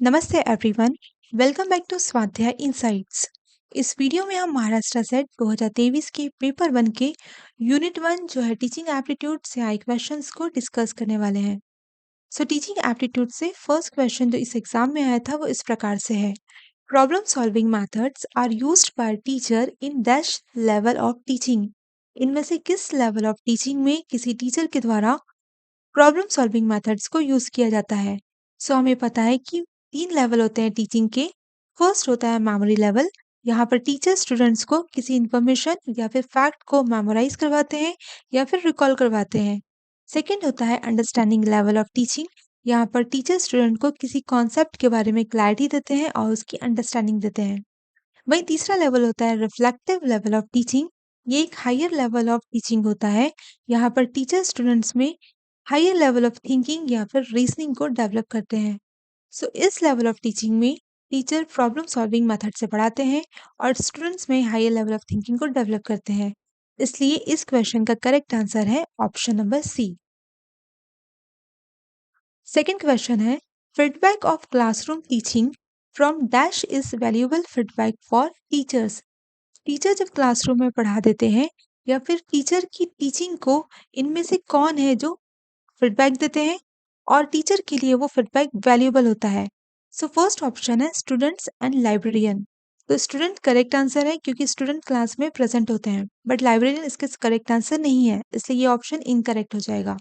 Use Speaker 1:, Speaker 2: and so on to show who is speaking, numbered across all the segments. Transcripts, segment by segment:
Speaker 1: नमस्ते everyone. Welcome back to स्वाध्याय insights. इस वीडियो में हम महाराष्ट्र सेट 2023 के पेपर 1 के यूनिट 1 जो है टीचिंग एप्टीट्यूड से आए क्वेश्चंस को डिस्कस करने वाले हैं। टीचिंग एप्टीट्यूड से फर्स्ट क्वेश्चन जो इस एग्जाम में आया था वो इस प्रकार से है। Problem solving methods are used by teacher in dash level of teaching. इनमें से किस लेवल ऑफ टीचिंग में किसी टीचर के द्वारा प्रॉब्लम सॉल्विंग मेथड्स को यूज किया जाता है। हमें पता है कि 3 लेवल होते हैं टीचिंग के। फर्स्ट होता है मेमोरी लेवल। यहाँ पर टीचर स्टूडेंट्स को किसी इंफॉर्मेशन या फिर फैक्ट को मेमोराइज करवाते हैं या फिर रिकॉल करवाते हैं। सेकंड होता है अंडरस्टैंडिंग लेवल ऑफ टीचिंग। यहाँ पर टीचर स्टूडेंट को किसी कॉन्सेप्ट के बारे में क्लैरिटी देते हैं और उसकी अंडरस्टैंडिंग देते हैं। वहीं तीसरा लेवल होता है रिफ्लेक्टिव लेवल ऑफ टीचिंग। ये एक हायर लेवल ऑफ टीचिंग होता है। यहाँ पर टीचर स्टूडेंट्स में हायर लेवल ऑफ थिंकिंग या फिर रीजनिंग को डेवलप करते हैं। इस लेवल ऑफ टीचिंग में टीचर प्रॉब्लम सॉल्विंग मेथड से पढ़ाते हैं और स्टूडेंट्स में हायर लेवल ऑफ थिंकिंग को डेवलप करते हैं। इसलिए इस क्वेश्चन का करेक्ट आंसर है option number C. Second question है feedback of classroom teaching from dash is valuable feedback for teachers. Teacher जब क्लासरूम में पढ़ा देते हैं या फिर टीचर की टीचिंग को इनमें से कौन है जो फीडबैक देते हैं और टीचर के लिए वो फीडबैक वैल्यूएबल होता है। फर्स्ट ऑप्शन है students and librarian. Student correct answer है क्योंकि स्टूडेंट क्लास में प्रेजेंट होते हैं, बट लाइब्रेरियन इसके करेक्ट आंसर नहीं है, इसलिए ये ऑप्शन इनकरेक्ट हो जाएगा।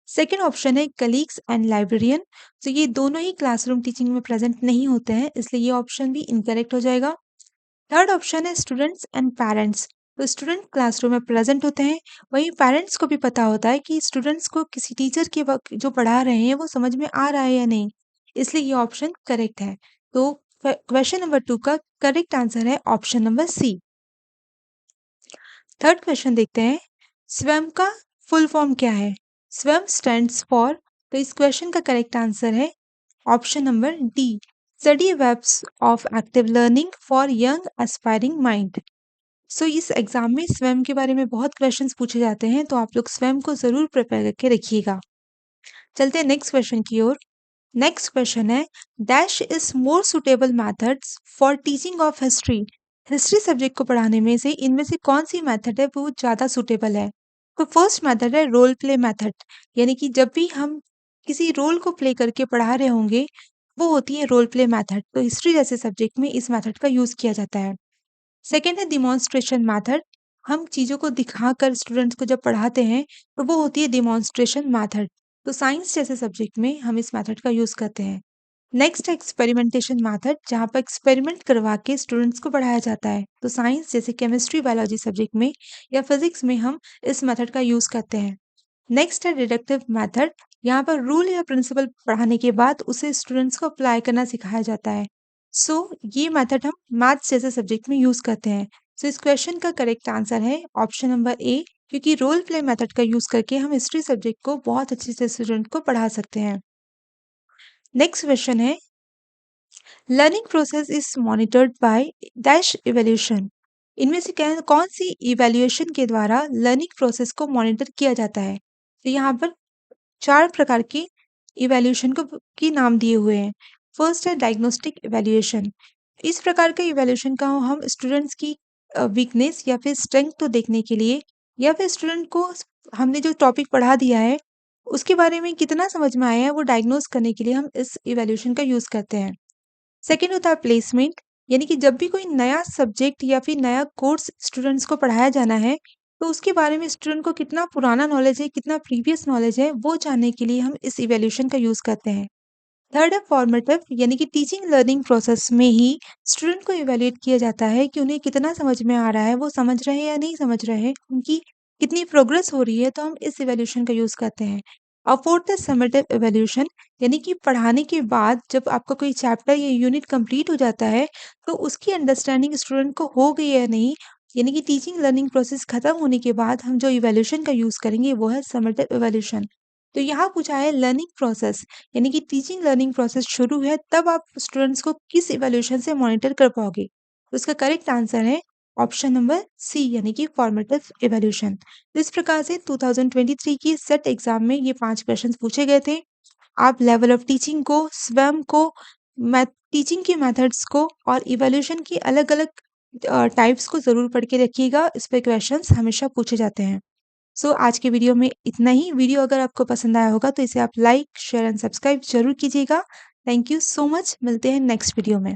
Speaker 1: सेकेंड ऑप्शन है कलीग्स एंड लाइब्रेरियन। ये दोनों ही क्लासरूम टीचिंग में प्रेजेंट नहीं होते हैं, इसलिए ये ऑप्शन भी इनकरेक्ट हो जाएगा। थर्ड ऑप्शन है students and parents. Student classroom में प्रेजेंट होते हैं, वहीं पेरेंट्स को भी पता होता है कि स्टूडेंट्स को किसी टीचर के वक्त जो पढ़ा रहे हैं वो समझ में आ रहा है या नहीं, इसलिए ये ऑप्शन करेक्ट है। तो क्वेश्चन नंबर 2 का करेक्ट आंसर है option number C. Third question देखते हैं, स्वयं का फुल फॉर्म क्या है। स्वयं स्टैंड्स फॉर, तो इस क्वेश्चन का करेक्ट आंसर है option number D, study webs of active learning for young aspiring mind. इस एग्जाम में स्वयं के बारे में बहुत क्वेश्चंस पूछे जाते हैं, तो आप लोग स्वयं को जरूर प्रिपेयर करके रखिएगा। चलते हैं नेक्स्ट क्वेश्चन की ओर। नेक्स्ट क्वेश्चन है dash is more suitable methods for teaching of history. History subject को पढ़ाने में से इनमें से कौन सी मेथड है वो ज्यादा सुटेबल है। फर्स्ट मेथड है रोल प्ले मेथड, यानी कि जब भी हम किसी रोल को प्ले करके पढ़ा रहे होंगे वो होती है रोल प्ले मेथड। तो हिस्ट्री जैसे सब्जेक्ट में इस मेथड का यूज किया जाता है। सेकेंड है डिमॉन्स्ट्रेशन मेथड। हम चीज़ों को दिखाकर स्टूडेंट्स को जब पढ़ाते हैं तो वो होती है डिमॉन्स्ट्रेशन मेथड। साइंस जैसे सब्जेक्ट में हम इस मेथड का यूज़ करते हैं। नेक्स्ट है एक्सपेरिमेंटेशन मेथड, जहाँ पर एक्सपेरिमेंट करवा के स्टूडेंट्स को पढ़ाया जाता है। साइंस जैसे केमिस्ट्री बायोलॉजी सब्जेक्ट में या फिजिक्स में हम इस मेथड का यूज़ करते हैं। नेक्स्ट है डिडक्टिव मेथड, यहाँ पर रूल या प्रिंसिपल पढ़ाने के बाद उसे स्टूडेंट्स को अप्लाई करना सिखाया जाता है। ये मेथड हम मैथ्स जैसे सब्जेक्ट में यूज करते हैं। इस क्वेश्चन का करेक्ट आंसर है ऑप्शन नंबर ए, क्योंकि रोल प्ले मेथड का यूज करके हम हिस्ट्री सब्जेक्ट को बहुत अच्छे से स्टूडेंट को पढ़ा सकते हैं। नेक्स्ट क्वेश्चन है learning process is monitored by dash evaluation. इनमें से कौन सी इवैल्यूएशन के द्वारा लर्निंग प्रोसेस को मॉनिटर किया जाता है। यहाँ पर 4 प्रकार की इवैल्यूएशन की नाम दिए हुए हैं। फर्स्ट है डायग्नोस्टिक इवैल्यूएशन। इस प्रकार का इवैल्यूएशन का हम स्टूडेंट्स की वीकनेस या फिर स्ट्रेंथ तो देखने के लिए या फिर स्टूडेंट को हमने जो टॉपिक पढ़ा दिया है उसके बारे में कितना समझ में आया है वो डायग्नोस करने के लिए हम इस इवैल्यूएशन का यूज करते हैं। सेकेंड होता है प्लेसमेंट, यानी कि जब भी कोई नया सब्जेक्ट या फिर नया कोर्स स्टूडेंट्स को पढ़ाया जाना है तो उसके बारे में स्टूडेंट को कितना पुराना नॉलेज है, कितना प्रीवियस नॉलेज है, वो जानने के लिए हम इस इवैल्यूएशन का यूज करते हैं। थर्ड है फॉर्मेटिव, यानी कि टीचिंग लर्निंग प्रोसेस में ही स्टूडेंट को इवैल्यूएट किया जाता है कि उन्हें कितना समझ में आ रहा है, वो समझ रहे हैं या नहीं समझ रहे हैं, उनकी कितनी प्रोग्रेस हो रही है, तो हम इस इवैल्यूएशन का यूज करते हैं। और फोर्थ है समेटिव इवैल्यूएशन, यानी कि पढ़ाने के बाद जब आपका कोई चैप्टर या यूनिट कंप्लीट हो जाता है तो उसकी अंडरस्टैंडिंग स्टूडेंट को हो गई है या नहीं, यानी कि टीचिंग लर्निंग प्रोसेस खत्म होने के बाद हम जो इवैल्यूएशन का यूज करेंगे वो है समेटिव इवैल्यूएशन। तो यहाँ पूछा है लर्निंग प्रोसेस, यानी कि टीचिंग लर्निंग प्रोसेस शुरू है तब आप स्टूडेंट्स को किस इवैल्यूएशन से मॉनिटर कर पाओगे। तो इसका करेक्ट आंसर है ऑप्शन नंबर सी, यानी कि फॉर्मेटिव इवैल्यूएशन। तो इस प्रकार से 2023 की सेट एग्जाम में ये 5 क्वेश्चन पूछे गए थे। आप लेवल ऑफ टीचिंग को, स्वयं को, मैथ टीचिंग की मेथड्स को और इवैल्यूएशन की अलग-अलग टाइप्स को ज़रूर पढ़ के रखिएगा, इस पे क्वेश्चंस हमेशा पूछे जाते हैं। सो आज के वीडियो में इतना ही। वीडियो अगर आपको पसंद आया होगा तो इसे आप लाइक, शेयर एंड सब्सक्राइब ज़रूर कीजिएगा। Thank you so much. मिलते हैं नेक्स्ट वीडियो में।